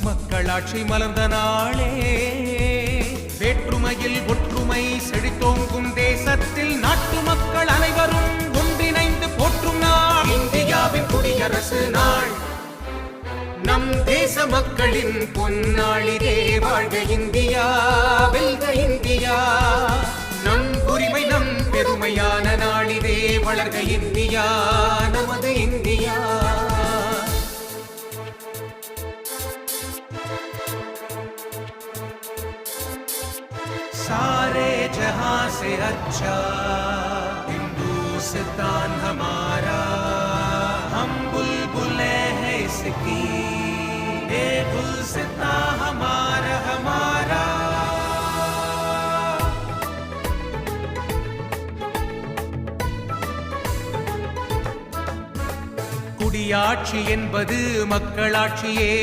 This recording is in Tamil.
மக்களாட்சி மலர்ந்த நாளே, வேற்றுமையில் ஒற்றுமை செழித்தோங்கும் தேசத்தில் நாட்டு மக்கள் அனைவரும் ஒன்றிணைந்து போற்றும் நாள் இந்தியாவின் குடியரசு நாள். நம் தேச மக்களின் பொன்னாளிதே. வாழ்க இந்தியா, வெல்க இந்தியா. நம் உரிமை நம் பெருமையான நாளிதே. வளர்க இந்தியா, நமது இந்தியா. सारे जहां से अच्छा हिंदुस्तान हमारा, हम बुलबुलें हैं इसकी, ये गुलसितां हमारा हमारा. குடியாட்சி என்பது மக்களாட்சியே.